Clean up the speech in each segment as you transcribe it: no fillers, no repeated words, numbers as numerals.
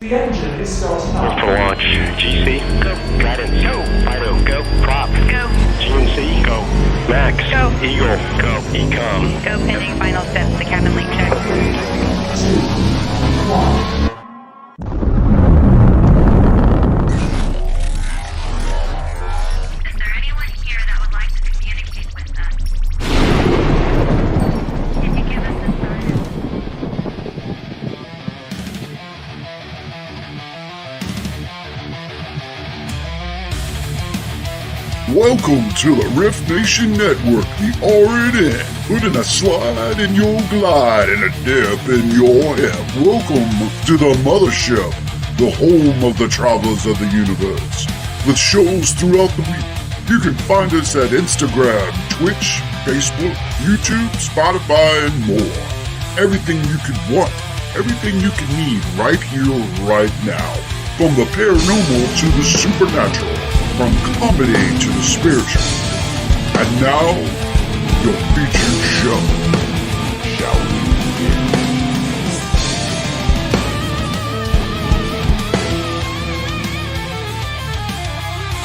The engine is starting up. For launch. GC, go. Guidance, go. Fido, go. Prop, go. GNC, go. Max, go. Eagle, go. Ecom, go. Pending final steps. The cabin link check. 3, 2, 1. Is there anyone here that would like to communicate with us? Can you give us a sign? Welcome to the R.I.F.T Nation Network, the RNN, putting a slide in your glide and a dip in your hip. Welcome to the mothership, the home of the travelers of the universe. With shows throughout the week, you can find us at Instagram, Twitch, Facebook, YouTube, Spotify, and more. Everything you could want, everything you can need right here, right now. From the paranormal to the supernatural. From comedy to the spiritual. And now, your featured show. Shall we begin?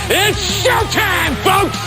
It's showtime, folks!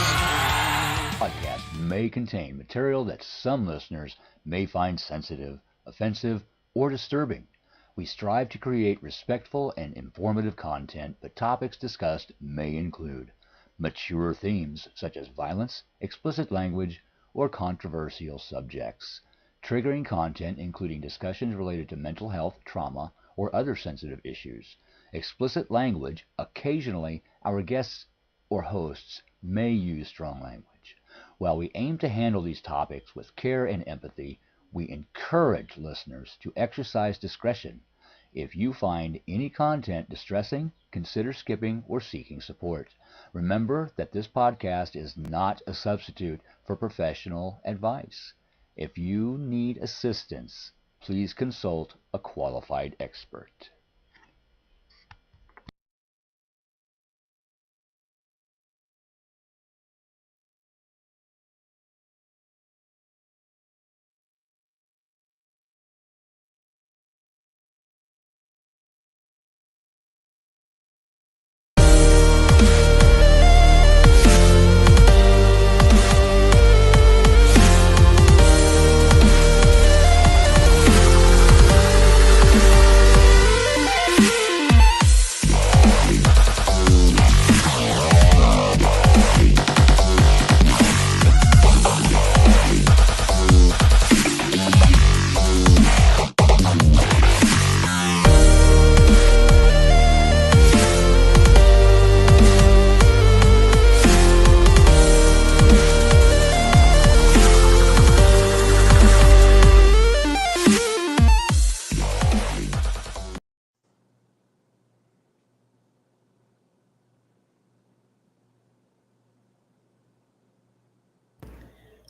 Podcast may contain material that some listeners may find sensitive, offensive, or disturbing. We strive to create respectful and informative content, but topics discussed may include mature themes such as violence, explicit language, or controversial subjects, triggering content including discussions related to mental health, trauma, or other sensitive issues, explicit language. Occasionally, our guests or hosts may use strong language. While we aim to handle these topics with care and empathy, we encourage listeners to exercise discretion. If you find any content distressing, consider skipping or seeking support. Remember that this podcast is not a substitute for professional advice. If you need assistance, please consult a qualified expert.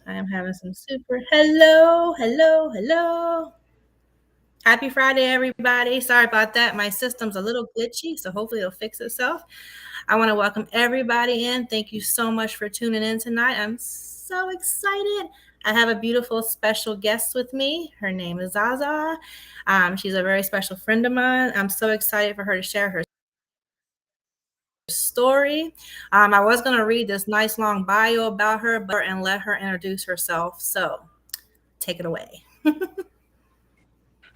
I am having some super hello. Happy Friday, everybody. Sorry about that. My system's a little glitchy, so hopefully it'll fix itself. I want to welcome everybody in. Thank you so much for tuning in tonight. I'm so excited. I have a beautiful special guest with me. Her name is Zsa Zsa. She's a very special friend of mine. I'm so excited for her to share her story. I was going to read this nice long bio about her, and let her introduce herself. So take it away.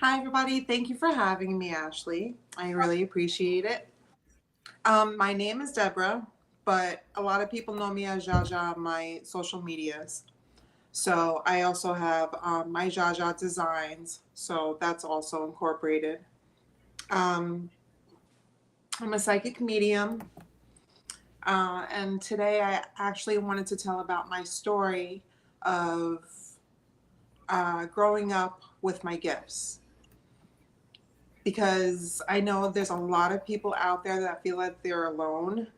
Hi, everybody. Thank you for having me, Ashley. I really appreciate it. My name is Deborah, but a lot of people know me as Zsa Zsa on my social medias. So I also have my Zsa Zsa Designs, so that's also incorporated. I'm a psychic medium, and today I actually wanted to tell about my story of growing up with my gifts. Because I know there's a lot of people out there that feel like they're alone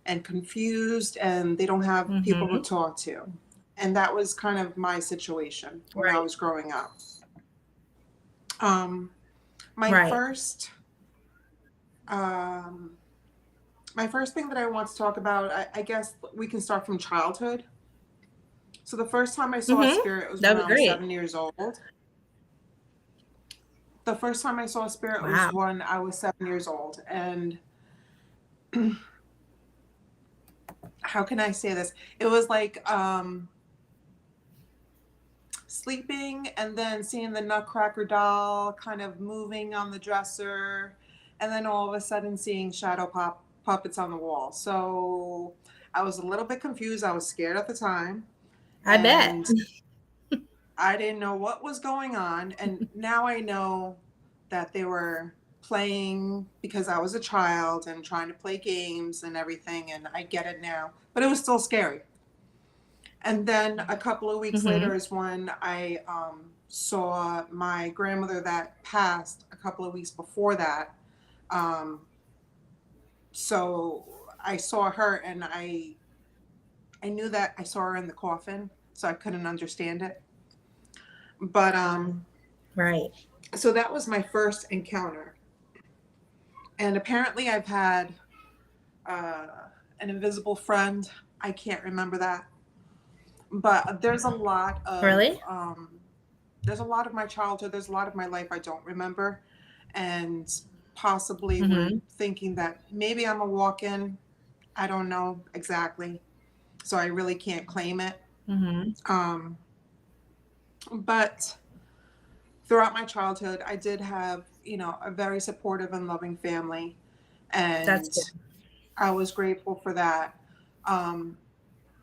and confused and they don't have people to talk to. And that was kind of my situation when I was growing up. My first thing that I want to talk about, I guess we can start from childhood. So the first time I saw a spirit was when I was 7 years old. The first time I saw a spirit Wow. was when I was 7 years old. And how can I say this? It was like sleeping and then seeing the Nutcracker doll kind of moving on the dresser, and then all of a sudden seeing puppets on the wall. So I was a little bit confused. I was scared at the time, I bet. and I didn't know what was going on. And now I know that they were playing because I was a child and trying to play games and everything, and I get it now. But it was still scary. And then a couple of weeks later is when I saw my grandmother that passed a couple of weeks before that. So I saw her, and I knew that I saw her in the coffin, so I couldn't understand it. But Right. so that was my first encounter. And apparently I've had an invisible friend. I can't remember that. But there's a lot of Really? there's a lot of my childhood, there's a lot of my life I don't remember, and possibly we're thinking that maybe I'm a walk-in. I don't know exactly, so I really can't claim it. But throughout my childhood, I did have, a very supportive and loving family, and That's good. I was grateful for that.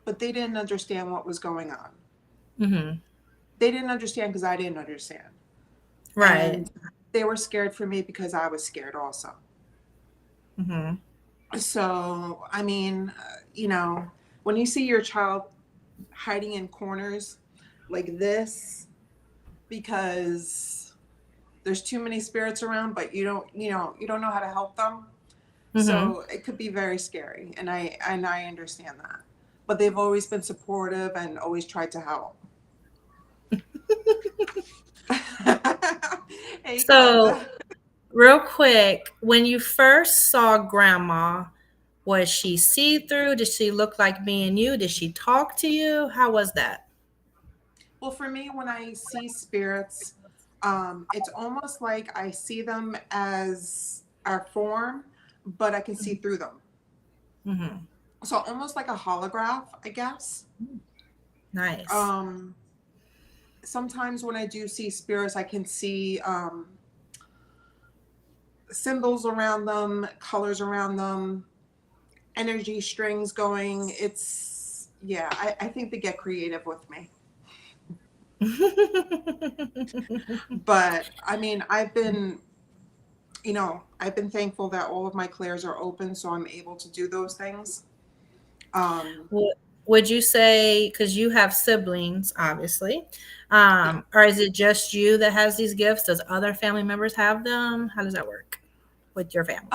But they didn't understand what was going on. They didn't understand because I didn't understand. Right. And they were scared for me because I was scared also. So, I mean, when you see your child hiding in corners like this because there's too many spirits around, but you don't know how to help them. So it could be very scary, and I understand that. But they've always been supportive and always tried to help. Hey, So, Glenda. real quick, when you first saw Grandma, was she see-through? Did she look like me and you? Did she talk to you? How was that? Well, for me, when I see spirits, it's almost like I see them as our form, but I can see through them. So almost like a holograph, I guess. Nice. Sometimes when I do see spirits, I can see symbols around them, colors around them, energy strings going. I think they get creative with me. But I mean, I've been thankful that all of my clairs are open, so I'm able to do those things. Would you say, because you have siblings, obviously, or is it just you that has these gifts? Does other family members have them? How does that work with your family?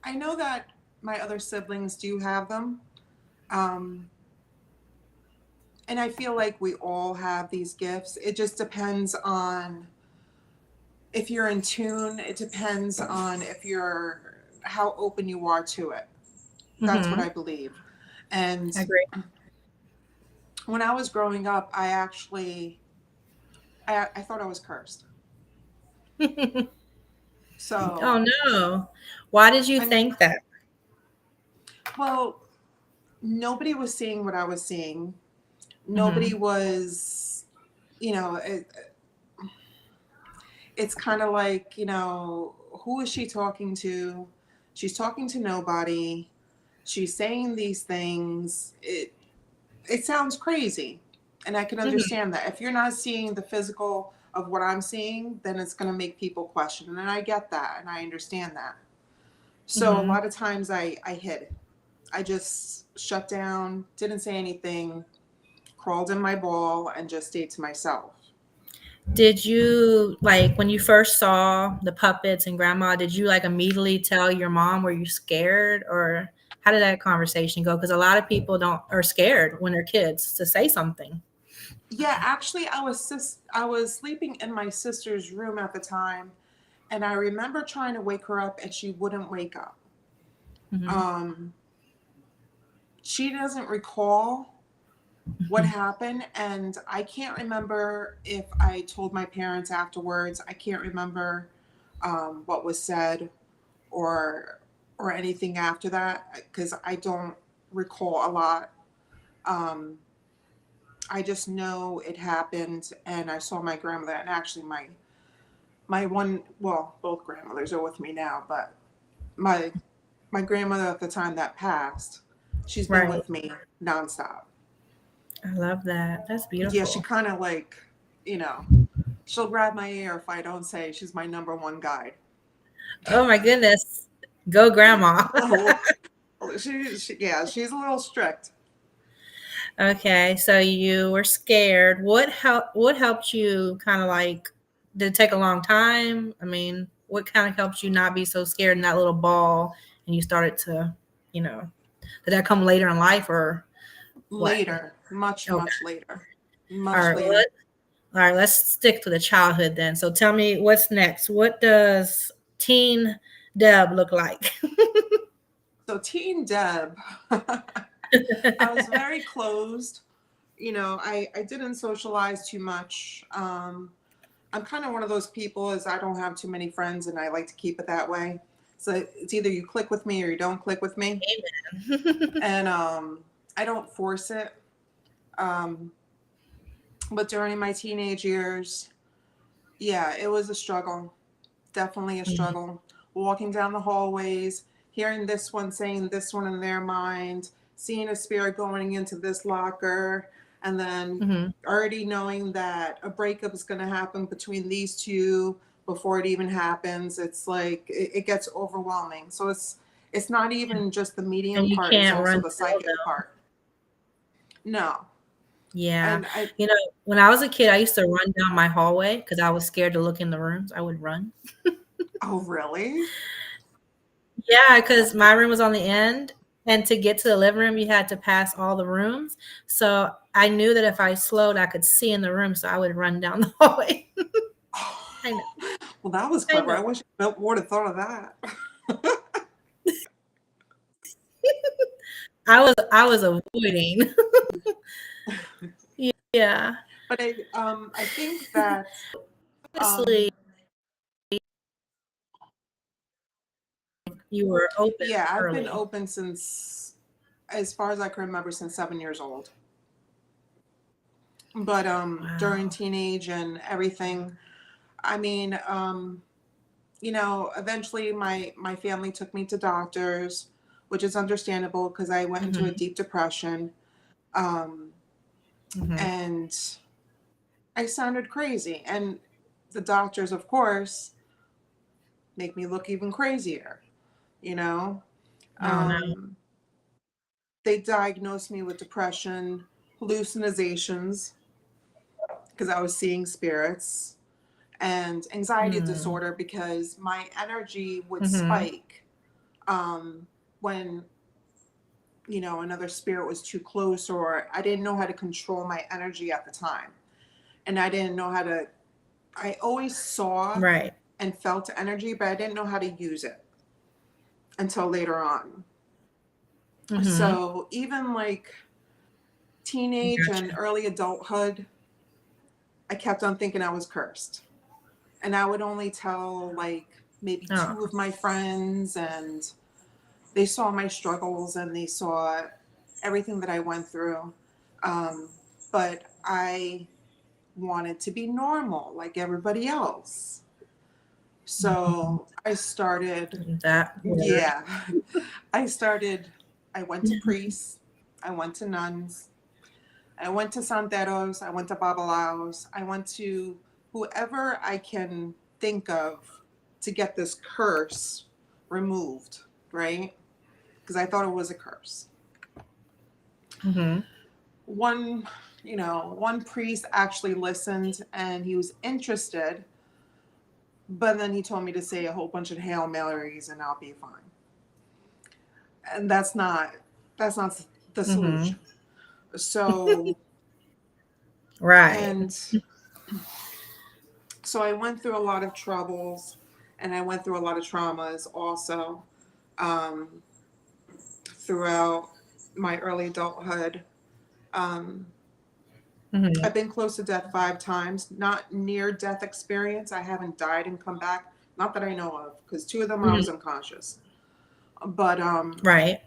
I know that my other siblings do have them. And I feel like we all have these gifts. It just depends on if you're in tune. It depends on how open you are to it. That's what I believe. And I agree. when I was growing up, I thought I was cursed. So. Oh no. Why did you think that? Well, nobody was seeing what I was seeing. Nobody was, it's kind of like, who is she talking to? She's talking to nobody. She's saying these things. It sounds crazy. And I can understand that. If you're not seeing the physical of what I'm seeing, then it's going to make people question. And I get that. And I understand that. So a lot of times I hid. I just shut down, didn't say anything, crawled in my ball, and just stayed to myself. Did you, like, when you first saw the puppets and Grandma, did you like immediately tell your mom? Were you scared, or how did that conversation go? Because a lot of people are scared when they're kids to say something. Yeah, actually, I was sleeping in my sister's room at the time, and I remember trying to wake her up, and she wouldn't wake up. She doesn't recall what happened, and I can't remember if I told my parents afterwards. I can't remember what was said or anything after that because I don't recall a lot. Um, I just know it happened, and I saw my grandmother, and actually my one, well, both grandmothers are with me now, but my grandmother at the time that passed, she's been Right. with me nonstop. I love that. That's Yeah, she beautiful. kind of like, you know, she'll grab my ear if I don't say. She's my number one guide. Oh my goodness. Go grandma. Oh, yeah, she's a little strict. Okay, so you were scared. What helped you kind of like did it take a long time? I mean, what kind of helped you not be so scared in that little ball and you started to, you know, did that come later in life or what? Later, much, Okay. much later. All Much right. Well, later. all right, let's stick to the childhood then. So tell me what's next. What does teen Deb look like? So, Teen Deb, I was very closed. You know, I didn't socialize too much. I'm kind of one of those people as I don't have too many friends and I like to keep it that way. So it's either you click with me or you don't click with me. Amen. And I don't force it. Um, but during my teenage years, yeah, it was a struggle. Definitely a struggle. Walking down the hallways, hearing this one saying this one in their mind, seeing a spirit going into this locker, and then Mhm. already knowing that a breakup is going to happen between these two before it even happens. It's like it gets overwhelming. So it's not even just the And medium you part; it's can't also run the from psychic them. part. No, Yeah. and I You know, when I was a kid, I used to run down my hallway because I was scared to look in the rooms. I would run. oh really? Yeah, because my room was on the end, and to get to the living room, you had to pass all the rooms. So I knew that if I slowed, I could see in the room, so I would run down the hallway. I know. Well, that was I clever. know. I wish I would have thought of that. I was avoiding. Yeah. But I think that Obviously, you were open yeah, I've been early. open since, as far as I can remember, since 7 years old. But during Wow. teenage and everything, I mean, you know, eventually my family took me to doctors, which is understandable because I went into a Mhm. deep depression, um, Mhm. and I sounded crazy, and the doctors, of course, make me look even crazier. You know, Oh no. um, they diagnosed me with depression, hallucinations, because I was seeing spirits, and anxiety Mm. disorder because my energy would Mhm. spike when, you know, another spirit was too close, or I didn't know how to control my energy at the time. And I didn't know how to, I always saw Right. and felt energy, but I didn't know how to use it until later on. Mhm. So even like teenage and Gotcha. early adulthood, I kept on thinking I was cursed. And I would only tell like maybe Oh. two of my friends, and they saw my struggles and they saw everything that I went through. Um, but I wanted to be normal like everybody else. So I started, That word. yeah, I started, I went to priests, I went to nuns, I went to santeros, I went to babalaos, I went to whoever I can think of to get this curse removed, right? Because I thought it was a curse. Mhm. One, you know, one priest actually listened and he was interested, but then he told me to say a whole bunch of Hail Marys and I'll be fine. And that's not the Mhm. solution. So, Right. and so I went through a lot of troubles and I went through a lot of traumas also, um, throughout my early adulthood. Mhm. I've been close to death 5 times, not near death experience. I haven't died and come back, not that I know of, because 2 of them I Mhm. was unconscious. But Right.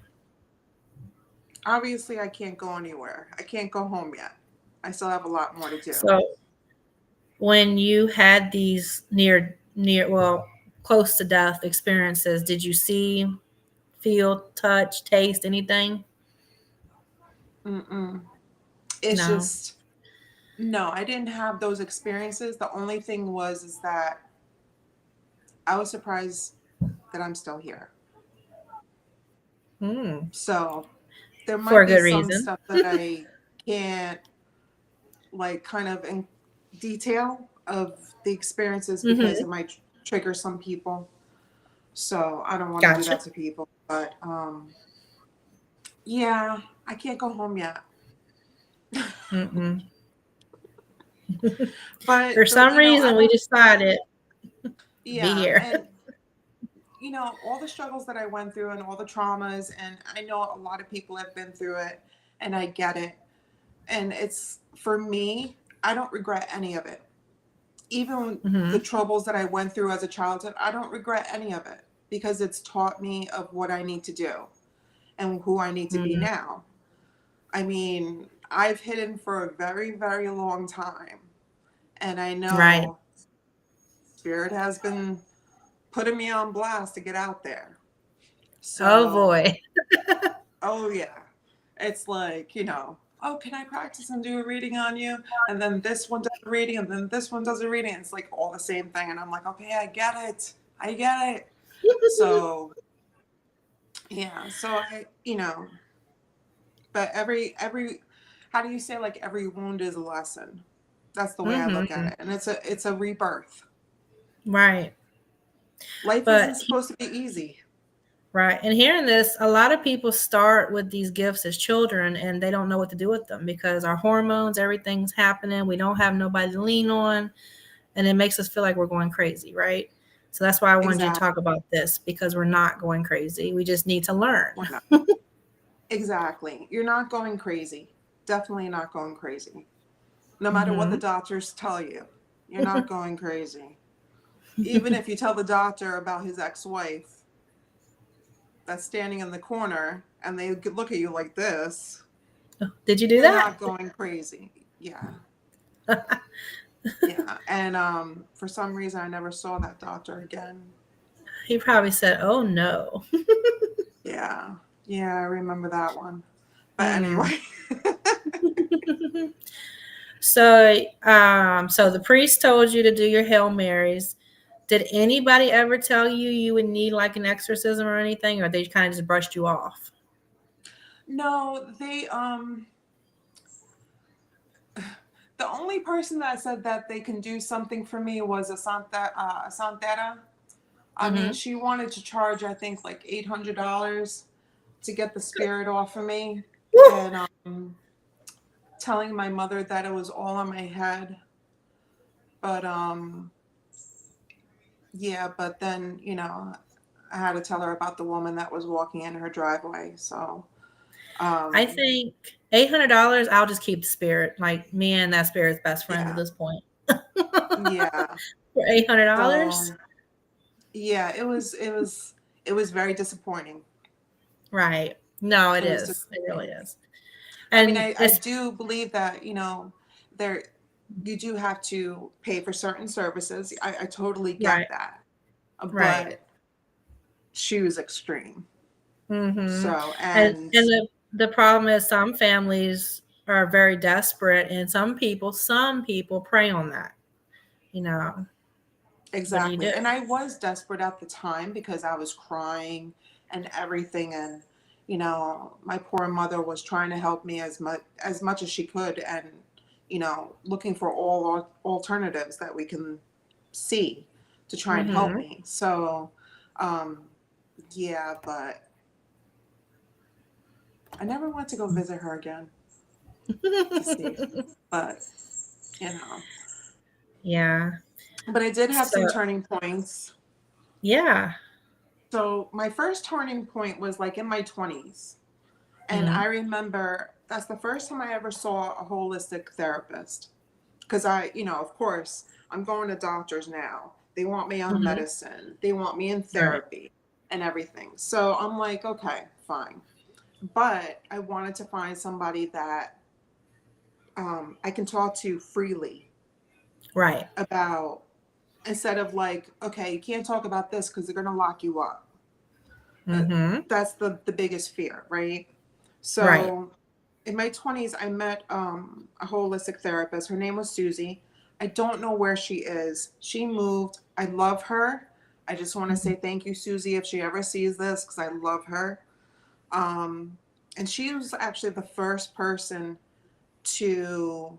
obviously I can't go anywhere. I can't go home yet. I still have a lot more to do. So when you had these well, close to death experiences, did you see, feel, touch, taste anything? Mm-mm. It's No. just, no, I didn't have those experiences. The only thing was is that I was surprised that I'm still here. Hmm. So there For might a be good some reason. stuff that I can't like kind of in detail of the experiences because Mhm. it might trigger some people. So I don't want to do Gotcha. that to people. But yeah, I can't go home yet. Mm-mm. For But some I reason, we don't. decided to be Yeah, here. and all the struggles that I went through and all the traumas, and I know a lot of people have been through it, and I get it. And it's for me, I don't regret any of it. Even the Hmm. troubles that I went through as a childhood, I don't regret any of it because it's taught me of what I need to do and who I need to be Hmm. now. I mean, I've hidden for a very, very long time, and I Right. know Spirit has been putting me on blast to get out there. Oh So, boy. oh yeah, it's like, oh, can I practice and do a reading on you? And then this one does a reading, and then this one does a reading. It's like all the same thing. And I'm like, okay, I get it. I get it. So, yeah. So but every, how do you say, like every wound is a lesson. That's the way I look at Hmm. it. And it's a rebirth. Right. Life isn't But supposed to be easy. right. And hearing this, a lot of people start with these gifts as children and they don't know what to do with them because our hormones, everything's happening. We don't have nobody to lean on. And it makes us feel like we're going crazy. Right. So that's why I wanted you to Exactly. talk about this because we're not going crazy. We just need to learn. We're not. Exactly. You're not going crazy. Definitely not going crazy. No matter what the Hmm. doctors tell you, you're not going crazy. Even if you tell the doctor about his ex-wife that's standing in the corner and they look at you like this, Did you do you're that? not going crazy. Yeah. Yeah. And for some reason I never saw that doctor again. He probably said, "Oh no." Yeah. Yeah, I remember that one. But Mm. anyway. So the priest told you to do your Hail Marys. Did anybody ever tell you you would need like an exorcism or anything, or they kind of just brushed you off? No, the only person that said that they can do something for me was a Santera. I mean, Mm-hmm. she wanted to charge, I think, like $800 to get the spirit off of me, and telling my mother that it was all in my head. But yeah, but then I had to tell her about the woman that was walking in her driveway. So I um, think $800. I'll just keep the spirit. Like me and that spirit's best friends at yeah, this point. yeah. For $800, So yeah, it was very disappointing. right? No, it It was is. It really disappointing. is. I mean, And I it's do believe that, there you do have to pay for certain services. I totally right, get that. right. But she was extreme. Mm-hmm. So, And and the problem is some families are very desperate, and some people prey on that. You know, what do you do? exactly. And I was desperate at the time because I was crying and everything. And, my poor mother was trying to help me as much as she could, and, looking for all alternatives that we can see to try and help Mm-hmm. me. So, um, yeah, but I never went to go visit her again to see. But, you know, Yeah. but I did have So some turning points. yeah. So my first turning point was like in my 20s. And Mm-hmm. I remember that's the first time I ever saw a holistic therapist. Because I, of course, I'm going to doctors now. They want me on medicine. They want me in Right. therapy and everything. So I'm like, okay, fine. But I wanted to find somebody that I can talk to freely Right. about, instead of like, okay, you can't talk about this because they're going to lock you up. That's the biggest fear, right? So Right. in my 20s, I met a holistic therapist. Her name was Susie. I don't know where she is. She moved. I love her. I just want to say thank you, Susie, if she ever sees this, because I love her. And she was actually the first person to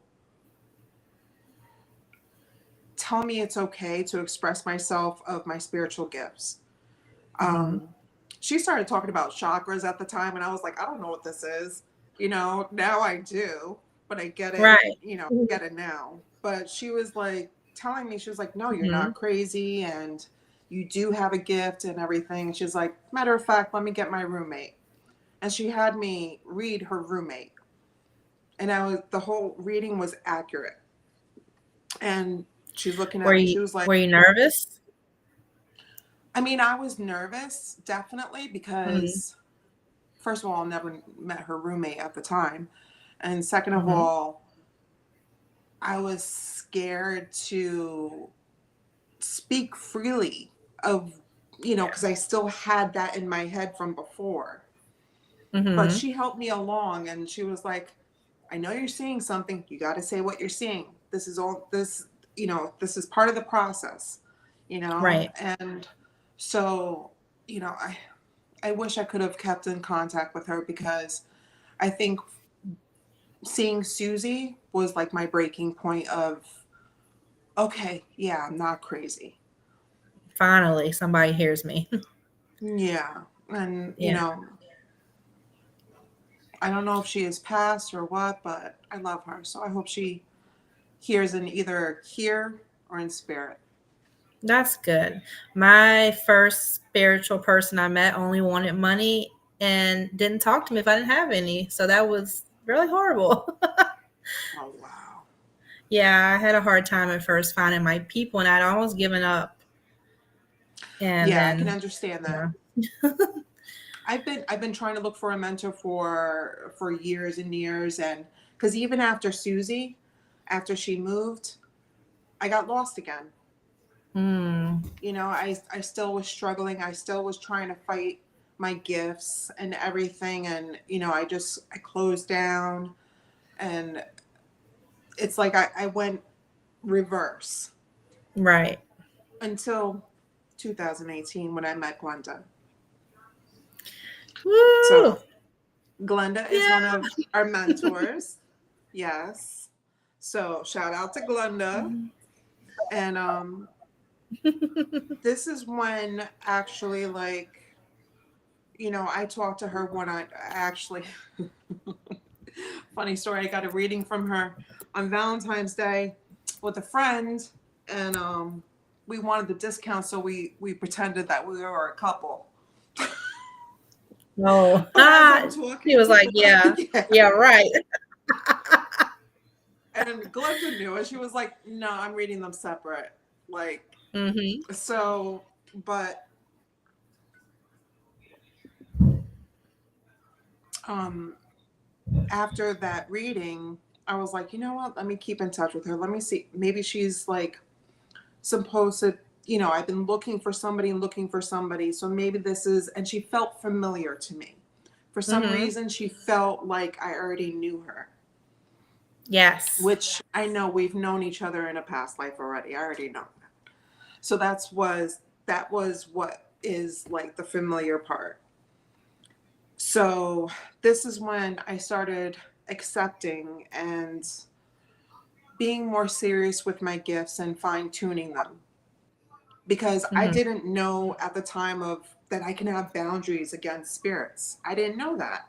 tell me it's okay to express myself of my spiritual gifts. She started talking about chakras at the time, and I was like, I don't know what this is. Now I do, but I get it, Right. get it now. But she was like telling me, she was like, no, you're Mm-hmm. not crazy, and you do have a gift and everything. She's like, matter of fact, let me get my roommate. And she had me read her roommate. And the whole reading was accurate. And she's looking at me, she was like, Were you nervous? I mean, I was nervous, definitely, because first of all, I never met her roommate at the time. And second of all, I was scared to speak freely of, because I still had that in my head from before. But she helped me along, and she was like, I know you're seeing something. You got to say what you're seeing. This is all this, this is part of the process, Right. And so, I wish I could have kept in contact with her, because I think seeing Susie was like my breaking point of, okay, yeah, I'm not crazy. Finally, somebody hears me. Yeah. And, Yeah. I don't know if she is passed or what, but I love her. So I hope she hears in either here or in spirit. That's good. My first spiritual person I met only wanted money and didn't talk to me if I didn't have any. So that was really horrible. Oh, wow. Yeah, I had a hard time at first finding my people, and I'd almost given up. And Yeah, I can then, understand that. I've been trying to look for a mentor for years and years, and because even after Susie, after she moved, I got lost again. I still was struggling. I still was trying to fight my gifts and everything, and I closed down, and it's like I went reverse right. until 2018 when I met Glenda. Woo! So Glenda is Yeah. one of our mentors. Yes. So shout out to Glenda. And this is when actually, like, I talked to her when I actually, funny story, I got a reading from her on Valentine's Day with a friend, and we wanted the discount, so we pretended that we were a couple. No. But as I'm talking, He was like, yeah, yeah, right. And Glenda knew it. She was like, no, I'm reading them separate. Like, so, but after that reading, I was like, you know what? Let me keep in touch with her. Let me see. Maybe she's like supposed to, I've been looking for somebody and looking for somebody. So maybe this is, and she felt familiar to me. For some reason, she felt like I already knew her. Yes. Which I know we've known each other in a past life already. I already know that. So that was what is like the familiar part. So this is when I started accepting and being more serious with my gifts and fine-tuning them. Because I didn't know at the time that I can have boundaries against spirits. I didn't know that.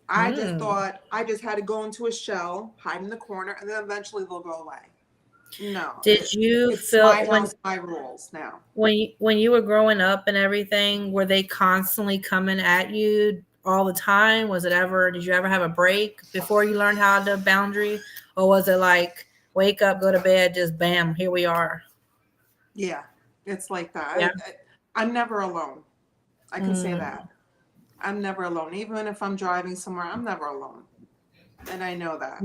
I just thought I just had to go into a shell, hide in the corner, and then eventually they'll go away. No. Did you it's feel my house, my rules now. when you were growing up and everything, were they constantly coming at you, all the time? Did you ever have a break before you learned how to boundary? Or was it like wake up, go to bed, just bam, here we are? Yeah, it's like that. Yeah. I'm never alone. I can say Mm. that. I'm never alone. Even if I'm driving somewhere, I'm never alone. And I know that.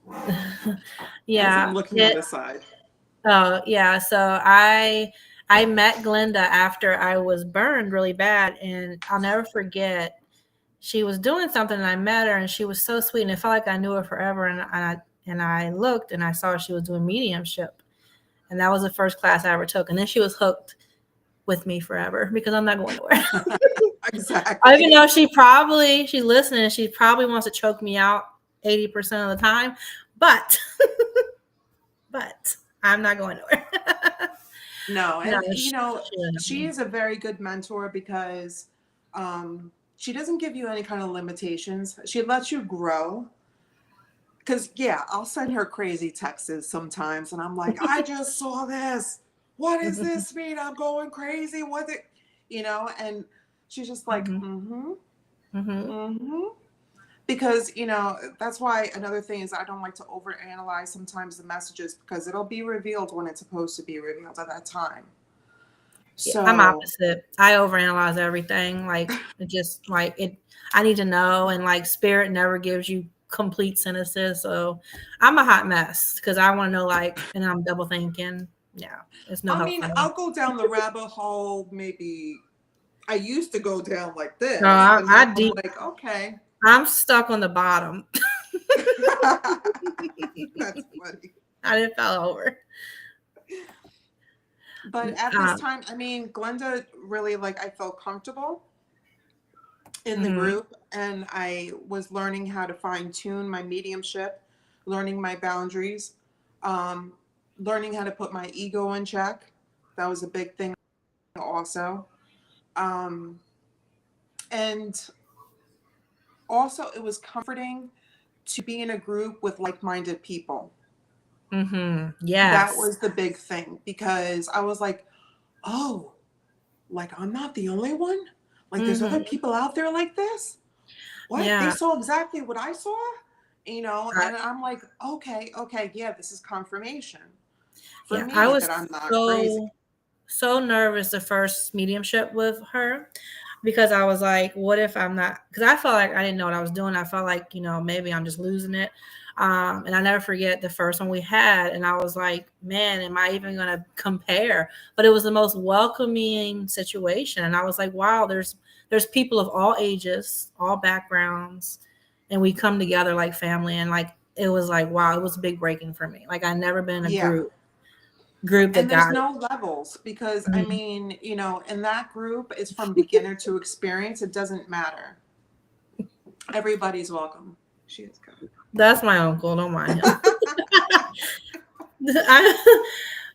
As Yeah. I'm looking on the side. Oh, yeah. So I met Glenda after I was burned really bad, and I'll never forget. She was doing something, and I met her, and she was so sweet, and it felt like I knew her forever. And I looked, and I saw she was doing mediumship, and that was the first class I ever took. And then she was hooked with me forever because I'm not going nowhere. Exactly. Even though she's listening, she probably wants to choke me out 80% of the time, but I'm not going nowhere. No, No, and she she is a very good mentor because she doesn't give you any kind of limitations. She lets you grow. Because, yeah, I'll send her crazy texts sometimes, and I'm like, I just saw this. What does this mean? I'm going crazy. And she's just like, mm-hmm, mm-hmm. Because, that's why another thing is I don't like to overanalyze sometimes the messages because it'll be revealed when it's supposed to be revealed at that time. Yeah, So I'm opposite. I overanalyze everything. Like it just like it. I need to know, and like spirit never gives you complete sentences. So I'm a hot mess because I want to know. Like, and I'm double thinking. Yeah, it's no I help mean, for me. I'll go down the rabbit hole. Maybe I used to go down like this, No, but now I I'm deep. like, okay. I'm stuck on the bottom. That's funny. I didn't fall over. But at this time, I mean, Glenda really I felt comfortable in the group, and I was learning how to fine tune my mediumship, learning my boundaries, learning how to put my ego in check. That was a big thing also. Um, and also, it was comforting to be in a group with like-minded people. That Yes. was the big thing because I was like, oh, I'm not the only one. There's other people out there like this. What? They Yeah. saw exactly what I saw, I, and I'm like, okay, yeah, this is confirmation for yeah. I me was that I'm not crazy. so nervous the first mediumship with her because I was like, what if I'm not? Because I felt like I didn't know what I was doing. I felt like, maybe I'm just losing it. And I never forget the first one we had. And I was like, man, am I even going to compare? But it was the most welcoming situation. And I was like, wow, there's people of all ages, all backgrounds, and we come together like family. And like, it was like, wow, it was big breaking for me. Like I never been in a Yeah. group that And there's got it. no levels because I Mhm. mean, in that group, it's from beginner to experience. It doesn't matter. Everybody's welcome. She is good. That's my uncle. Don't mind him.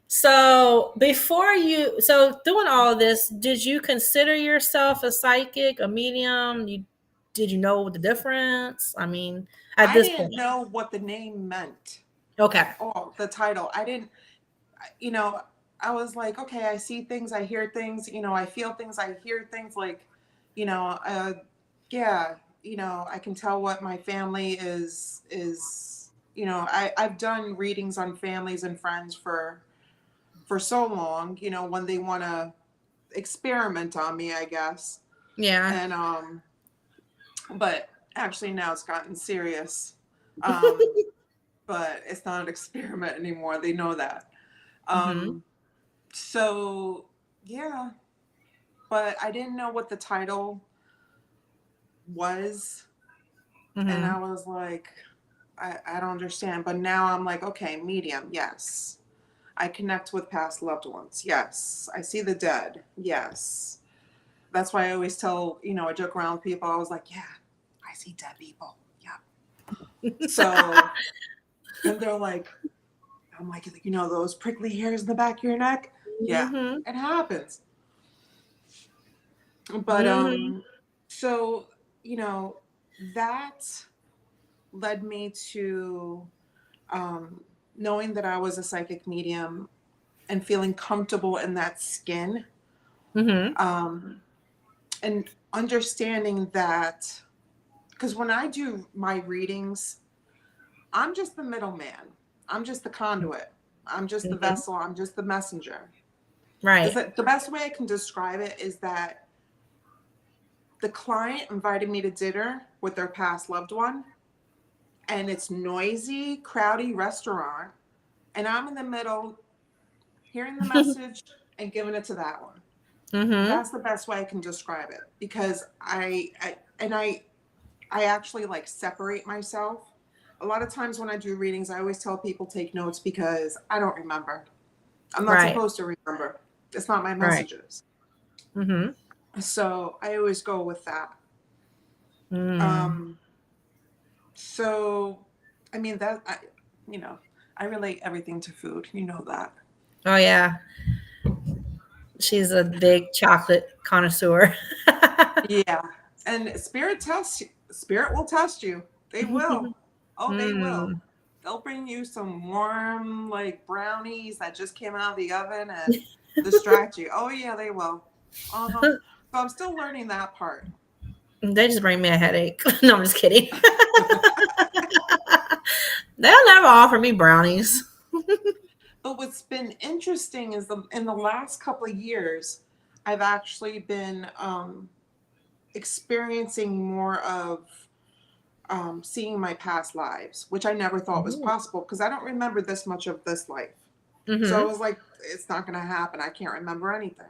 So doing all this, did you consider yourself a psychic, a medium? Did you know the difference? I mean, at I this didn't point. know what the name meant. Okay. Oh, the title. I didn't, you know, I was like, okay, I see things, I hear things, I feel things, I hear things you know, uh, yeah, I can tell what my family is, I've done readings on families and friends for so long, when they want to experiment on me, I guess. Yeah. And, but actually now it's gotten serious. But it's not an experiment anymore. They know that. Mm-hmm. So yeah, but I didn't know what the title was. And Mm-hmm. I was like, I don't understand. But now I'm like, okay, medium, yes. I connect with past loved ones. Yes. I see the dead. Yes. That's why I always tell, I joke around with people. I was like, yeah, I see dead people. Yeah. So, and they're like, I'm like, those prickly hairs in the back of your neck? Yeah, Mm-hmm. it happens. But Mm-hmm. so, that led me to knowing that I was a psychic medium and feeling comfortable in that skin Mm-hmm. And understanding that, because when I do my readings, I'm just the middleman. I'm just the conduit. I'm just the Mm-hmm. vessel. I'm just the messenger. Is Right. that the best way I can describe it is that the client invited me to dinner with their past loved one, and it's noisy, crowdy restaurant, and I'm in the middle hearing the message and giving it to that one. Mm-hmm. That's the best way I can describe it, because I actually like separate myself. A lot of times when I do readings, I always tell people take notes because I don't remember. I'm not Right. supposed to remember. It's not my Right. messages. Mm-hmm. So I always go with that. Mm. Um, so I mean that you know, I relate everything to food. You know that. Oh yeah. She's a big chocolate connoisseur. Yeah. And spirit will test you. They will. Oh, they will. Mm. They'll bring you some warm like brownies that just came out of the oven and distract you. Oh yeah, they will. Uh-huh. So I'm still learning that part. They just bring me a headache. No, I'm just kidding. They'll never offer me brownies. But what's been interesting is in the last couple of years, I've actually been experiencing more of seeing my past lives, which I never thought was possible because I don't remember this much of this life. So I Mm-hmm. was like, it's not going to happen. I can't remember anything.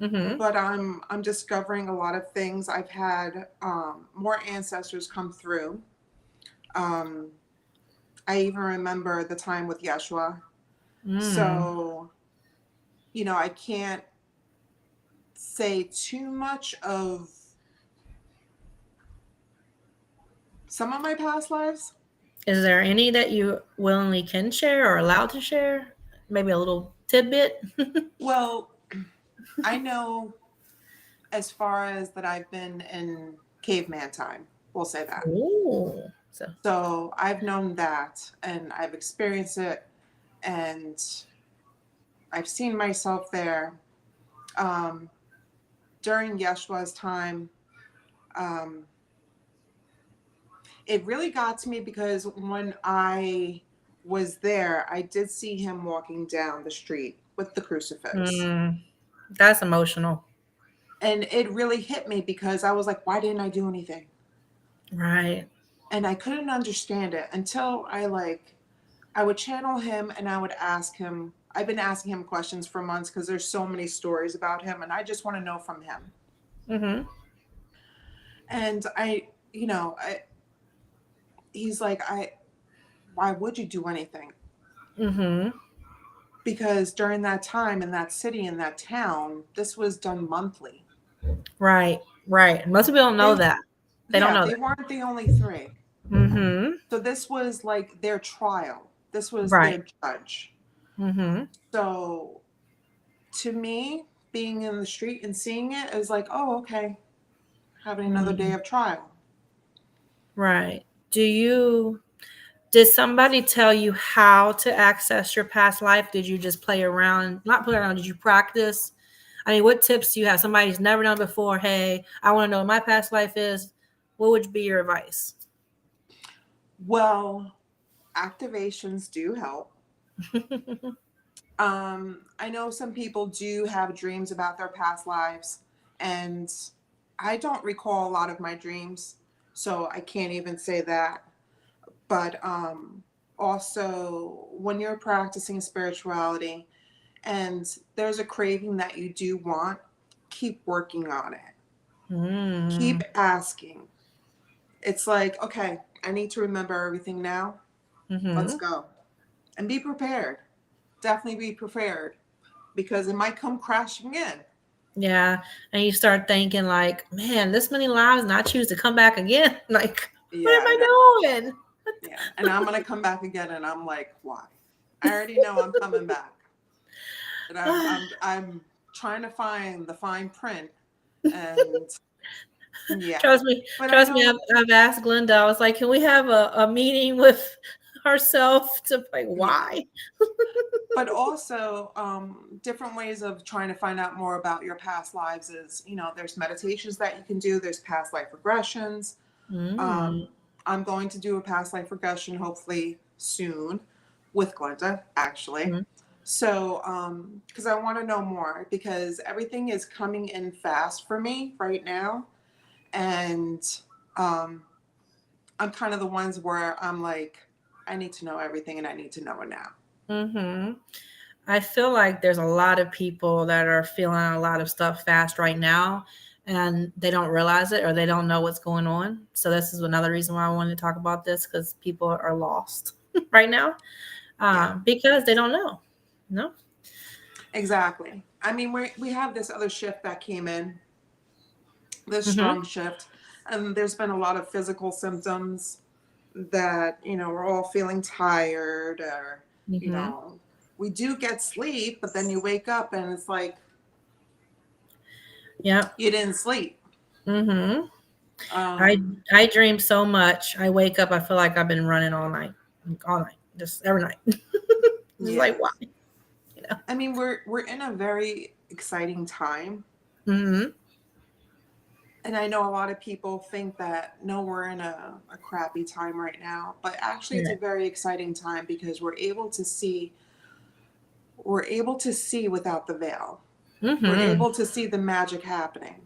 Mm-hmm. But I'm discovering a lot of things. I've had more ancestors come through. Um, I even remember the time with Yeshua. Mm. So, you know, I can't say too much of some of my past lives. Is there any that you willingly can share or allowed to share? Maybe a little tidbit. Well, I know as far as that I've been in caveman time. We'll say that. Ooh. So. So I've known that and I've experienced it and I've seen myself there. Um, during Yeshua's time, um, it really got to me because when I was there, I did see him walking down the street with the crucifix. Mm, that's emotional. And it really hit me because I was like, why didn't I do anything? Right. And I couldn't understand it until I would channel him and I would ask him. I've been asking him questions for months because there's so many stories about him and I just want to know from him. Mm-hmm. And he's like, why would you do anything? Mm-hmm. Because during that time in that city, in that town, this was done monthly. Right. Right. Most people don't know They, that. They don't yeah, know they that. weren't the only three. Mm-hmm. So this was like their trial. This was Right. their judge. Mm-hmm. So to me, being in the street and seeing it is like, oh, okay, having another day Mm. of trial. Right. Did somebody tell you how to access your past life? Did you just play around? Not play around, did you practice? I mean, what tips do you have? Somebody's never done before. Hey, I want to know what my past life is. What would be your advice? Well, activations do help. I know some people do have dreams about their past lives, and I don't recall a lot of my dreams, so I can't even say that. But also, when you're practicing spirituality and there's a craving that you do want, keep working on it. Keep Mm. asking. It's like, okay, I need to remember everything now. Let's Mm-hmm. go. And be prepared. Definitely be prepared because it might come crashing in. Yeah. And you start thinking like, man, this many lives and I choose to come back again. Like, what am Yeah, I doing? yeah. And I'm gonna come back again, and I'm like, why? I already know I'm coming back, and I'm trying to find the fine print, and yeah. Trust me, But I trust me. know, I've asked Glenda. I was like, "Can we have a meeting with herself to like, Yeah. why? But also, different ways of trying to find out more about your past lives is, there's meditations that you can do. There's past life regressions. Mm. I'm going to do a past life regression hopefully soon with Glenda, actually. Mhm. So, because I want to know more, because everything is coming in fast for me right now. And I'm kind of the ones where I'm like, I need to know everything and I need to know it now. Mm-hmm. I feel like there's a lot of people that are feeling a lot of stuff fast right now, and they don't realize it or they don't know what's going on. So this is another reason why I wanted to talk about this, because people are lost right now because they don't know. No. Exactly. I mean, we have this other shift that came in, this Mm-hmm. strong shift, and there's been a lot of physical symptoms that, we're all feeling tired, or, Mm-hmm. we do get sleep, but then you wake up and it's like Yep. you didn't sleep. Mm-hmm. Um, I dream so much. I wake up, I feel like I've been running all night, just every night. Just yeah. like why? I mean, we're in a very exciting time. Mm-hmm. And I know a lot of people think that, no, we're in a crappy time right now, but actually it's a very exciting time because we're able to see without the veil. Mm-hmm. We're able to see the magic happening.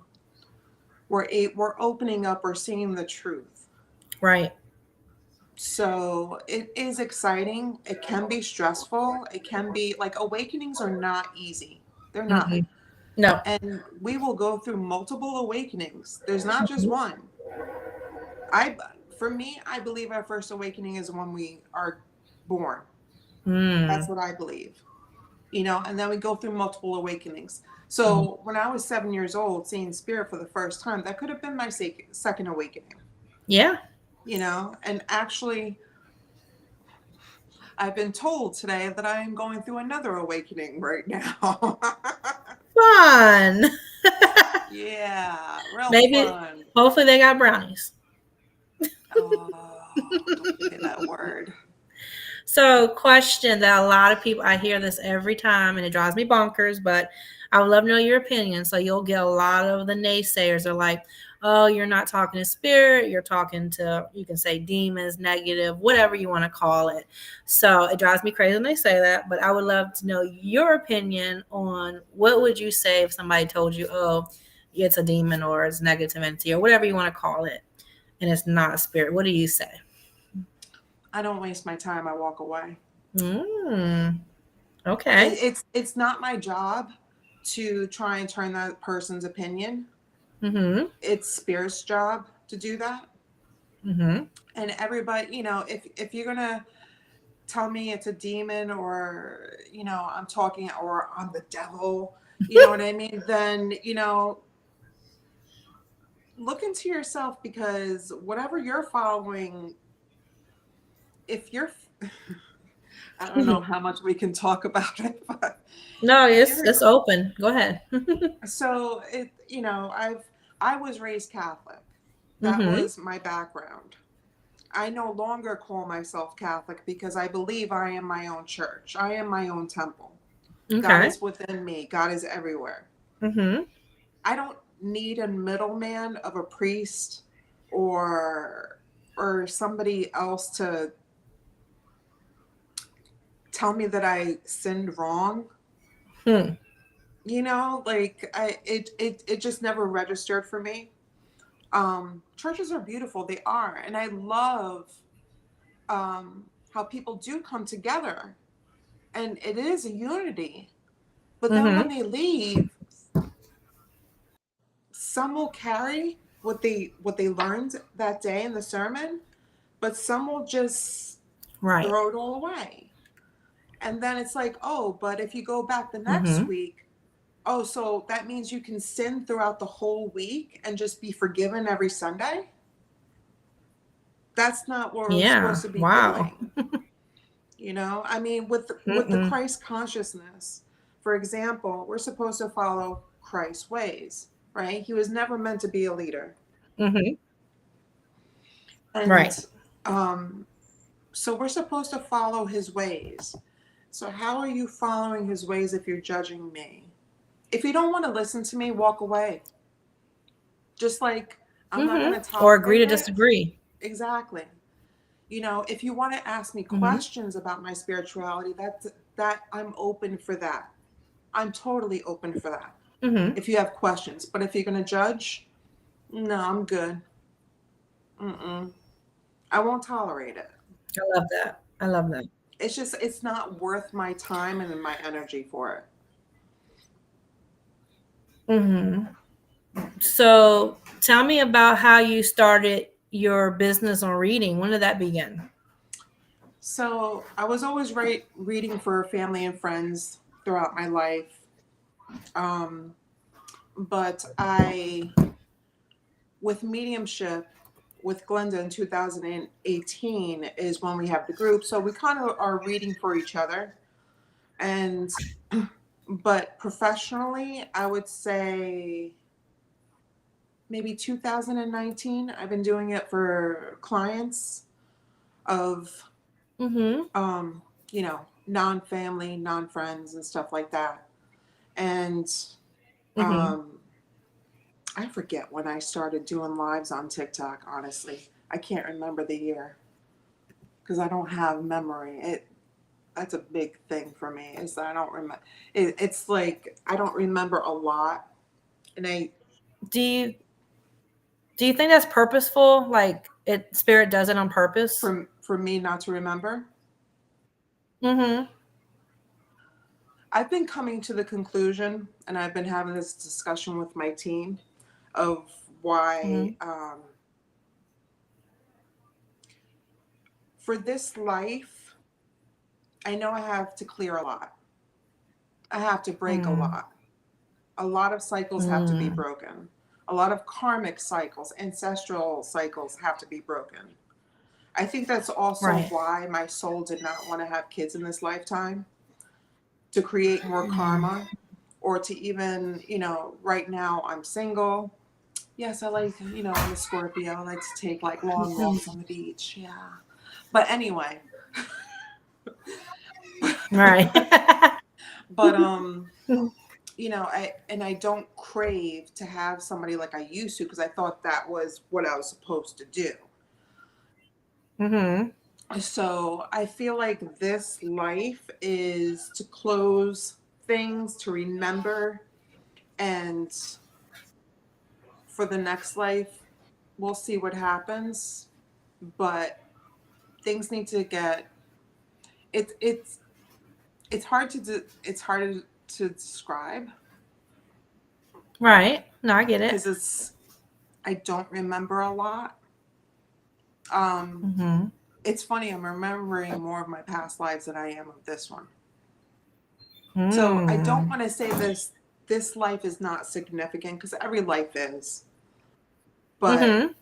We're opening up, we're seeing the truth. Right. So it is exciting. It can be stressful. It can be like, awakenings are not easy. They're not. Mm-hmm. No. And we will go through multiple awakenings. There's not just Mm-hmm. one. For me, I believe our first awakening is when we are born. That's Mm. what I believe. And then we go through multiple awakenings. So when I was 7 years old, seeing spirit for the first time, that could have been my second awakening. Yeah. And actually, I've been told today that I am going through another awakening right now. Fun. Yeah, real Maybe, fun. hopefully they got brownies. Oh, don't say that word. So, question that a lot of people, I hear this every time and it drives me bonkers, but I would love to know your opinion. So, you'll get a lot of the naysayers are like, oh, you're not talking to spirit, you're talking to, you can say demons, negative, whatever you want to call it. So, it drives me crazy when they say that, but I would love to know your opinion on what would you say if somebody told you, oh, it's a demon or it's negative entity or whatever you want to call it, and it's not a spirit. What do you say? I don't waste my time. I walk away. Okay. It's not my job to try and turn that person's opinion. Mm-hmm. It's spirit's job to do that. Mm-hmm. And everybody, if you're gonna tell me it's a demon, or I'm talking, or I'm the devil, you know what I mean, then look into yourself, because whatever you're following, if you're I don't know how much we can talk about it, but No, if it's open. Go ahead. so I was raised Catholic. That Mm-hmm. was my background. I no longer call myself Catholic because I believe I am my own church. I am my own temple. God Okay. is within me. God is everywhere. Mm-hmm. I don't need a middleman of a priest or somebody else to tell me that I sinned wrong. Hmm. It just never registered for me. Churches are beautiful. They are. And I love how people do come together, and it is a unity. But then Mm-hmm. when they leave, some will carry what they learned that day in the sermon, but some will just Right. throw it all away. And then it's like, oh, but if you go back the next Mm-hmm. week, oh, so that means you can sin throughout the whole week and just be forgiven every Sunday? That's not what we're Yeah. supposed to be Wow. doing. I mean, with the Mm-mm. Christ consciousness, for example, we're supposed to follow Christ's ways, right? He was never meant to be a leader. Mm-hmm. And Right. So we're supposed to follow his ways. So how are you following his ways if you're judging me? If you don't want to listen to me, walk away. Just like I'm not going to Or tolerate agree to it. disagree. Exactly. You know, if you want to ask me Mm-hmm. questions about my spirituality, that I'm open for that. I'm totally open for that. Mm-hmm. If you have questions, but if you're going to judge, no, I'm good. I won't tolerate it. I love that. I love that. It's not worth my time and my energy for it. Mm-hmm. So tell me about how you started your business on reading. When did that begin? So I was always reading for family and friends throughout my life. But with mediumship, with Glenda in 2018 is when we have the group. So we kind of are reading for each other. And, but professionally, I would say maybe 2019. I've been doing it for clients of, Mm-hmm. you know, non-family, non-friends and stuff like that. And Mm-hmm. I forget when I started doing lives on TikTok, honestly. I can't remember the year because I don't have memory. That's a big thing for me is that I don't remember. It's like I don't remember a lot. And Do you think that's purposeful? Like spirit does it on purpose? for me not to remember. Mm-hmm. I've been coming to the conclusion, and I've been having this discussion with my team of why for this life, I know I have to clear a lot. I have to break a lot. A lot of cycles have to be broken. A lot of karmic cycles, ancestral cycles have to be broken. I think that's also Right. why my soul did not want to have kids in this lifetime, to create more karma, or to even, you know, right now I'm single. Yes, I like, you know, I'm a Scorpio. I like to take like long walks on the beach. Yeah. But anyway. Right. But you know, I don't crave to have somebody like I used to because I thought that was what I was supposed to do. Mm-hmm. So I feel like this life is to close things, to remember, and for the next life, we'll see what happens. But things need to get it's hard it's hard to describe Right. No, I get it. because I don't remember a lot. Mm-hmm. It's funny, I'm remembering more of my past lives than I am of this one. So I don't Mm. want to say this life is not significant because every life is. But Mm-hmm.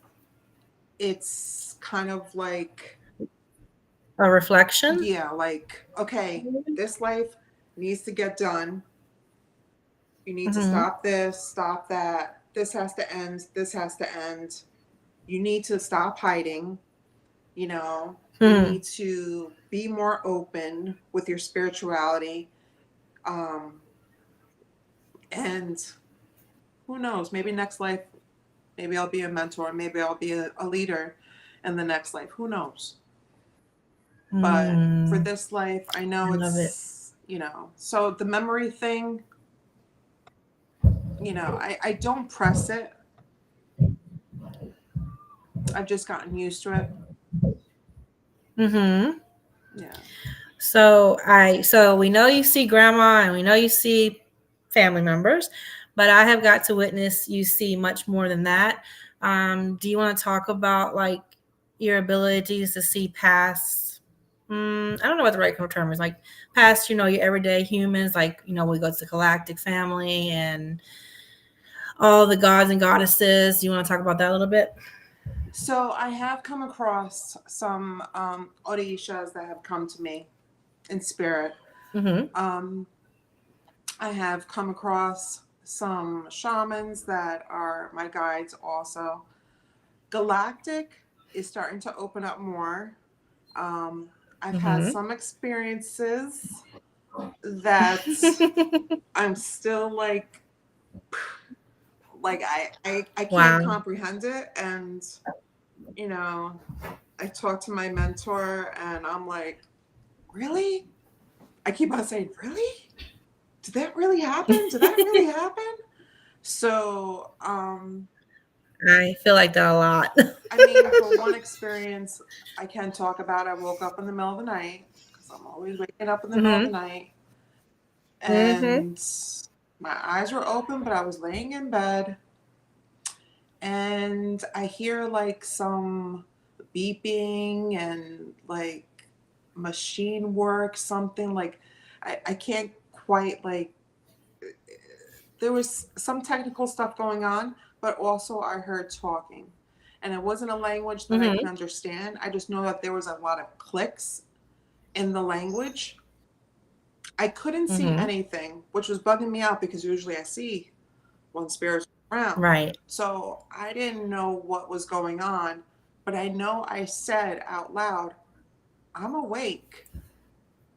it's kind of like, A reflection. yeah, like, okay, this life needs to get done. You need to Mm-hmm. stop this, stop that. This has to end. This has to end. You need to stop hiding. You know, you Hmm. need to be more open with your spirituality. And who knows, maybe next life, maybe I'll be a mentor, maybe I'll be a leader in the next life. Who knows? But for Mm. this life, I I know love it. it's, you know, so the memory thing, you know, I don't press it. I've just gotten used to it. Mm-hmm. Yeah. So we know you see grandma and we know you see family members, but I have got to witness you see much more than that. Do you want to talk about like your abilities to see past? I don't know what the right term is. Like past, you know, your everyday humans. Like you know, we go to galactic family and all the gods and goddesses. Do you want to talk about that a little bit? So I have come across some orishas that have come to me in spirit. Mm-hmm. I have come across some shamans that are my guides also. Galactic is starting to open up more. I've had some experiences that I'm still like I can't Wow. comprehend it. And you know, I talk to my mentor and I'm like, really? I keep on saying, really? Did that really happen? Did that really happen? So I feel like that a lot. I mean, for one experience I can talk about, I woke up in the middle of the night because I'm always waking up in the middle of the night, Mm-hmm. and my eyes were open, but I was laying in bed, and I hear like some beeping and like machine work, something like I can't quite like there was some technical stuff going on, but also I heard talking. And it wasn't a language that I Mm-hmm. could understand. I just know that there was a lot of clicks in the language. I couldn't see Mm-hmm. anything, which was bugging me out because usually I see when spirits are around. Right. So I didn't know what was going on, but I know I said out loud, I'm awake.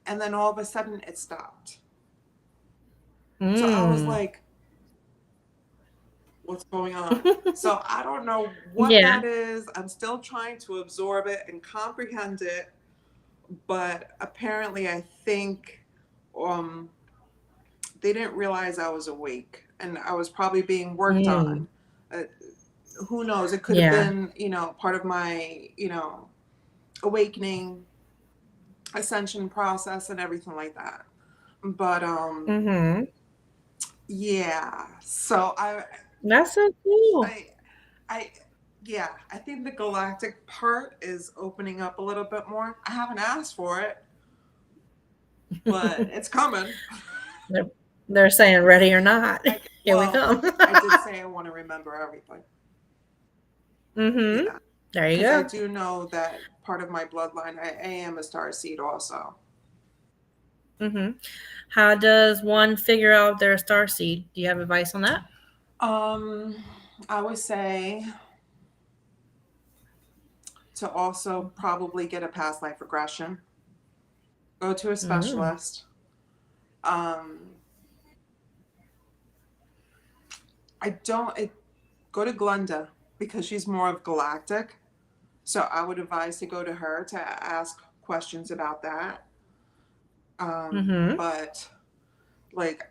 And then all of a sudden it stopped. So I was Mm. like, what's going on? So I don't know what Yeah. that is. I'm still trying to absorb it and comprehend it, but apparently I think um, they didn't realize I was awake and I was probably being worked Mm. on. Uh, who knows? It could have Yeah. been, part of my, awakening, ascension process and everything like that. But Mm-hmm. yeah. So That's so cool. I I yeah, I think the galactic part is opening up a little bit more. I haven't asked for it, but it's coming. They're, they're saying ready or not. Here we Well, come. I did say I want to remember everything. Mm-hmm. Yeah, There you because I go. do know that part of my bloodline, I am a star seed also. Mm-hmm. How does one figure out their star seed? Do you have advice on that? Um, I would say to also probably get a past life regression. Go to a Mm. specialist. Um, I don't. Go to Glenda because she's more of galactic. So I would advise to go to her to ask questions about that. Mm-hmm. But like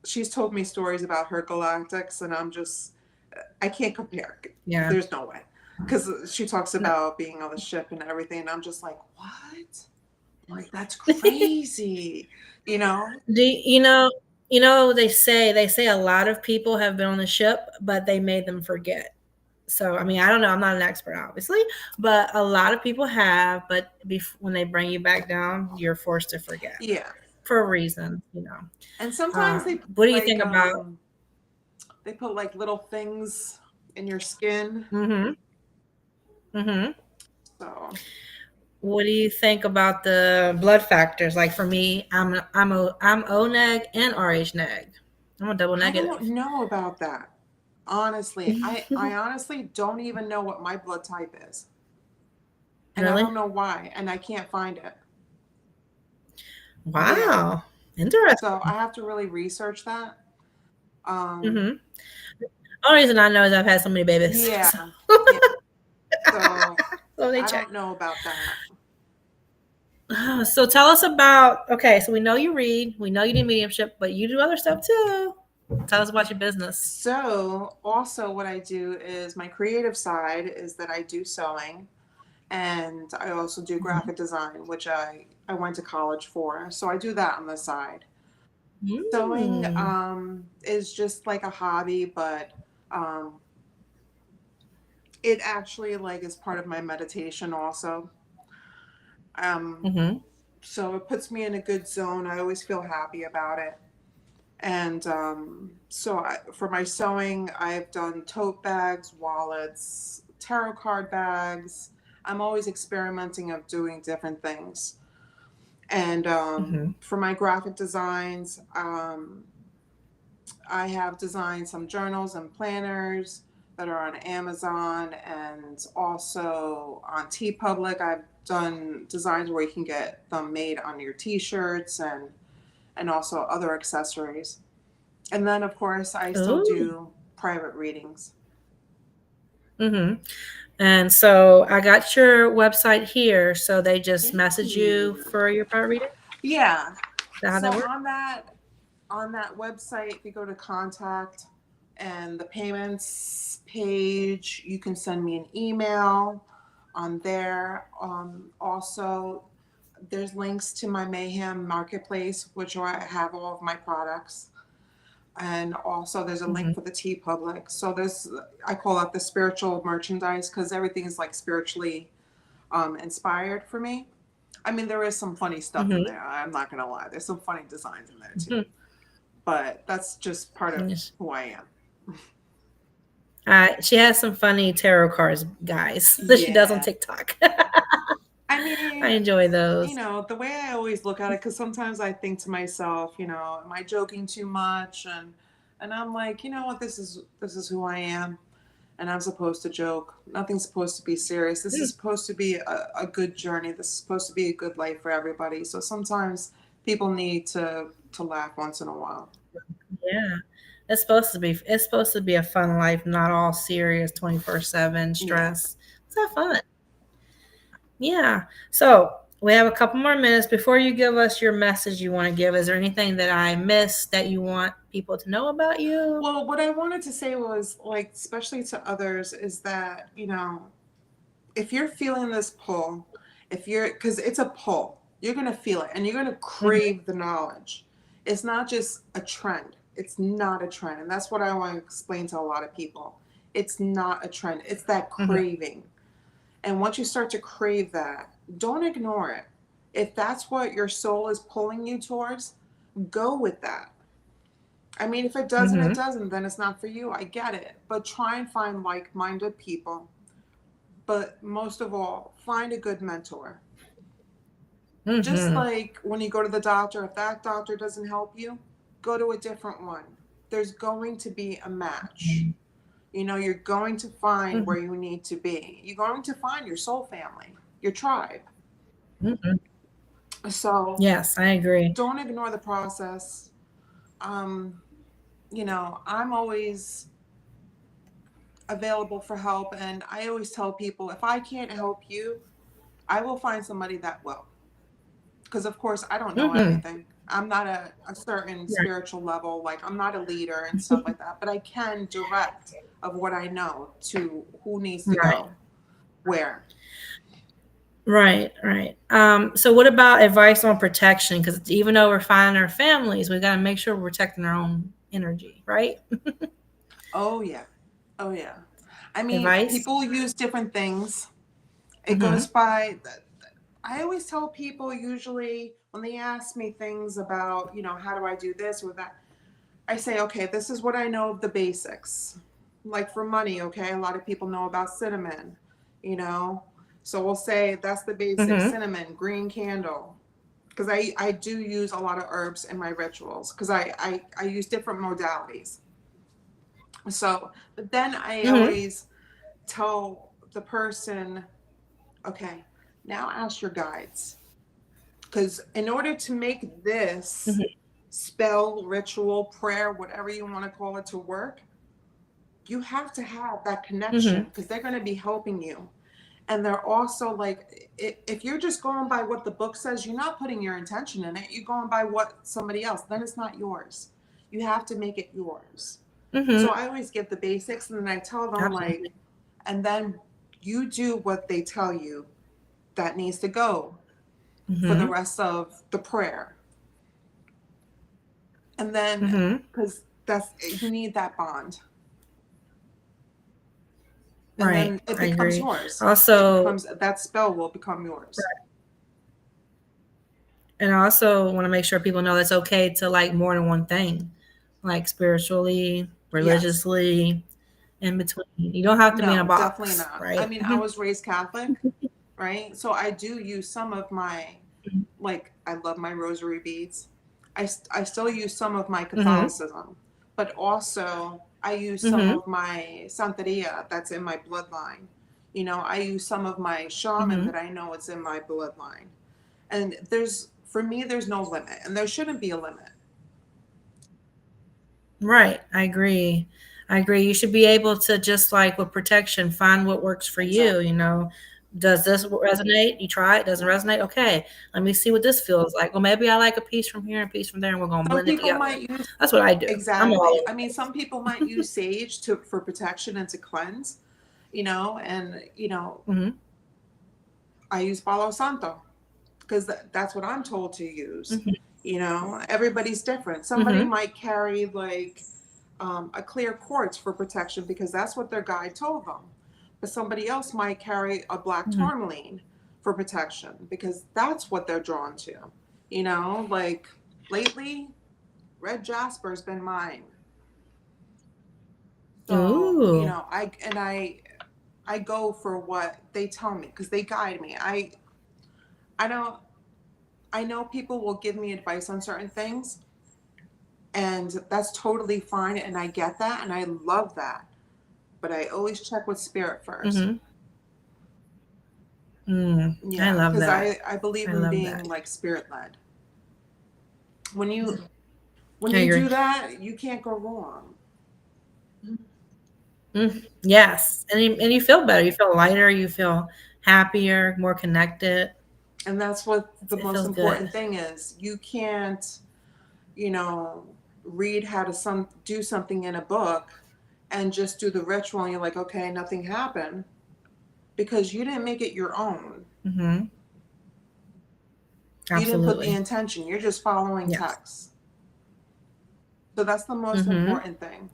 she's told me stories about her galactics, and I can't compare. Yeah. There's no way. Because she talks No. about being on the ship and everything, and I'm just like, what? Like, that's crazy, you know? Do they say a lot of people have been on the ship, but they made them forget. So I mean, I don't know. I'm not an expert, obviously, but a lot of people have. But when they bring you back down, you're forced to forget Yeah. for a reason. And sometimes What do you think about? they put like little things in your skin. Mm-hmm. Mm-hmm. So What do you think about the blood factors? Like for me, I'm O neg and RH neg. I'm a double I don't negative. know about that. Honestly, I honestly don't even know what my blood type is. And I Really? don't know why. And I can't find it. Yeah. Wow. Interesting. So I have to really research that. Um, Mm-hmm. Only reason I know is I've had so many babies. yeah. So, Yeah. So so they I check. don't know about that. So tell us about, okay, so we know you read, we know you do mediumship, but you do other stuff too. Tell us about your business. So also what I do is my creative side is that I do sewing, and I also do Mm-hmm. graphic design, which I went to college for. So I do that on the side. Sewing Mm. is just like a hobby, but um, it actually like is part of my meditation also. Um, Mm-hmm. so it puts me in a good zone. I always feel happy about it. And for my sewing, I've done tote bags, wallets, tarot card bags. I'm always experimenting of doing different things. And Mm-hmm. for my graphic designs, I have designed some journals and planners, that are on Amazon and also on TeePublic. I've done designs where you can get them made on your t-shirts and also other accessories. And then, of course, I still Ooh. do private readings. Mm-hmm. And so I got your website here. So they just message you for your private reading? Yeah. Is that how So that works? on that website, if you go to contact and the payments page, you can send me an email on there. Also, there's links to my Mayhem Marketplace, which where I have all of my products. And also there's a link for the TeePublic. So I call it the spiritual merchandise because everything is like spiritually inspired for me. I mean, there is some funny stuff in there. I'm not going to lie. There's some funny designs in there too. But that's just part of who I am. She has some funny tarot cards, guys, that she does on Yeah. TikTok. I mean, I enjoy those. you know, the way I always look at it, because sometimes I think to myself, you know, am I joking too much? And I'm like, you know what, this is who I am, and I'm supposed to joke. Nothing's supposed to be serious. This is supposed to be a good journey. This is supposed to be a good life for everybody. So sometimes people need to laugh once in a while. Yeah. It's supposed to be a fun life, not all serious 24/7 stress. It's have fun. Yeah. So we have a couple more minutes before you give us your message you want to give. Is there anything that I missed that you want people to know about you? Well, what I wanted to say was, like, especially to others, is that, you know, if you're feeling this pull, because it's a pull, you're going to feel it and you're going to crave the knowledge. It's not just a trend. It's not a trend. And that's what I want to explain to a lot of people. It's not a trend. It's that craving. And once you start to crave that, don't ignore it. If that's what your soul is pulling you towards, go with that. I mean, if it doesn't, it doesn't. Then it's not for you. I get it. But try and find like-minded people. But most of all, find a good mentor. Just like when you go to the doctor, if that doctor doesn't help you, go to a different one. There's going to be a match. You know, you're going to find where you need to be. You're going to find your soul family, your tribe. So yes, I agree. Don't ignore the process. You know, I'm always available for help, and I always tell people, if I can't help you, I will find somebody that will. Because of course I don't know everything. I'm not a certain spiritual level, like I'm not a leader and stuff like that, but I can direct of what I know to who needs to go where. Right. So what about advice on protection? Because even though we're finding our families, we got to make sure we're protecting our own energy, right? Oh yeah. I mean, Advice? people use different things. It goes by, I always tell people, usually when they ask me things about, you know, how do I do this or that, I say, okay, this is what I know of the basics. Like for money, okay, a lot of people know about cinnamon, you know, so we'll say that's the basic cinnamon, green candle, because I do use a lot of herbs in my rituals, because I use different modalities. So, but then I always tell the person, okay, now ask your guides, because in order to make this spell, ritual, prayer, whatever you want to call it, to work, you have to have that connection, because they're going to be helping you. And they're also like, if you're just going by what the book says, you're not putting your intention in it. You're going by what somebody else, then it's not yours. You have to make it yours. So I always give the basics, and then I tell them like, and then you do what they tell you that needs to go for the rest of the prayer. And then, because you need that bond. And then it becomes yours. Also, that spell will become yours. And I also want to make sure people know it's okay to like more than one thing, like spiritually, religiously, in between. You don't have to be in a box. Definitely not. Right? I mean, I was raised Catholic, right? So I do use some of my, like, I love my rosary beads. I still use some of my Catholicism, but also I use some of my Santeria that's in my bloodline. You know, I use some of my shaman that I know it's in my bloodline. And for me, there's no limit, and there shouldn't be a limit. Right. I agree. You should be able to, just like with protection, find what works for you. You know, does this resonate? You try it, doesn't resonate? Okay, let me see what this feels like. Well, maybe I like a piece from here and a piece from there, and we're going to Some blend it people together. might use That's what I do. I'm all exactly. over I mean, some people might use sage for protection and to cleanse, you know, and you know, I use Palo Santo because that's what I'm told to use. You know, everybody's different. Somebody might carry like a clear quartz for protection because that's what their guide told them. But somebody else might carry a black tourmaline for protection because that's what they're drawn to. You know, like lately, red jasper's been mine. So, you Ooh. know, I go for what they tell me because they guide me. I know people will give me advice on certain things, and that's totally fine, and I get that, and I love that. But I always check with spirit first. I Yeah, love because that. I believe I in love being that. like spirit led. When you I agree. do that, you can't go wrong. Yes, and you feel better. You feel lighter. You feel happier, more connected. And that's what the It most feels good. important thing is. You can't, you know, read how to do something in a book and just do the ritual and you're like, okay, nothing happened because you didn't make it your own. You didn't put the Absolutely. intention. You're just following Yes. text. So that's the most important thing.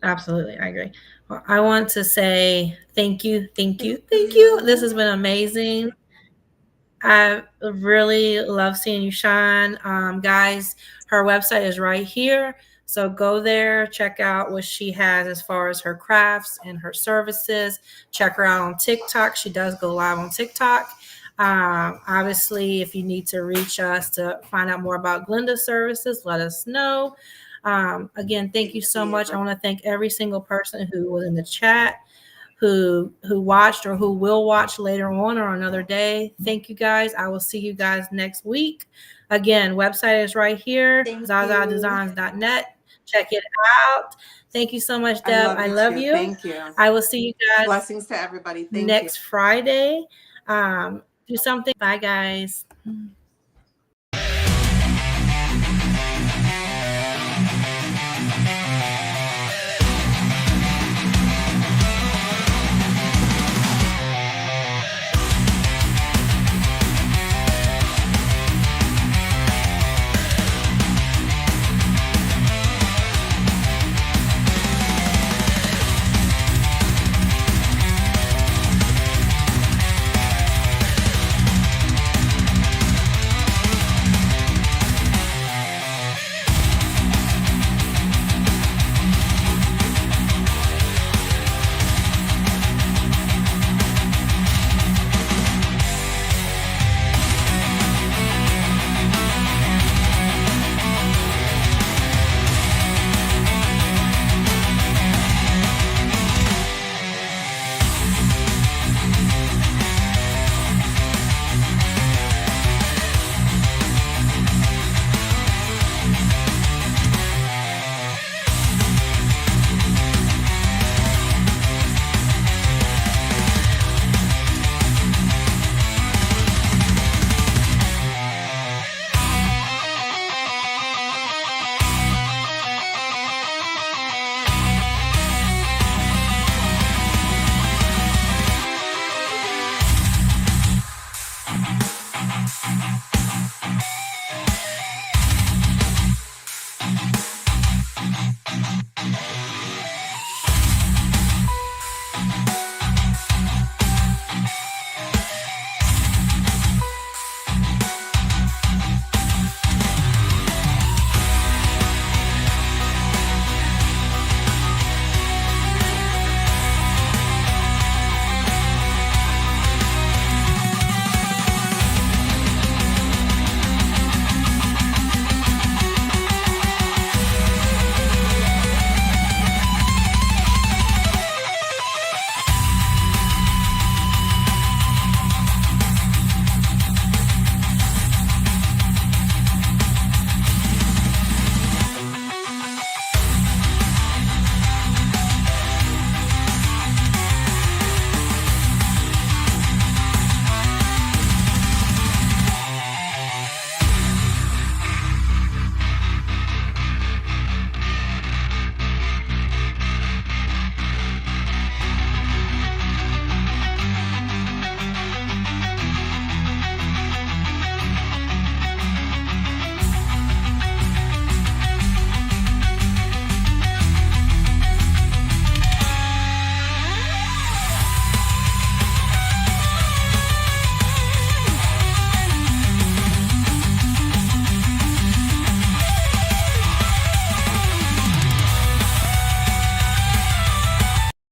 Absolutely. I agree. Well, I want to say thank you. This has been amazing. I really love seeing you shine. Guys, her website is right here. So go there, check out what she has as far as her crafts and her services. Check her out on TikTok. She does go live on TikTok. Obviously, if you need to reach us to find out more about Glenda's services, let us know. Again, thank you so much. I want to thank every single person who was in the chat, who watched or who will watch later on or another day. Thank you guys. I will see you guys next week. Again, website is right here, zsazsadesigns.net. Check it out. Thank you so much, Deb. I love you. Thank you. I will see you guys Blessings to everybody. Thank you. next Friday. Do something. Bye, guys.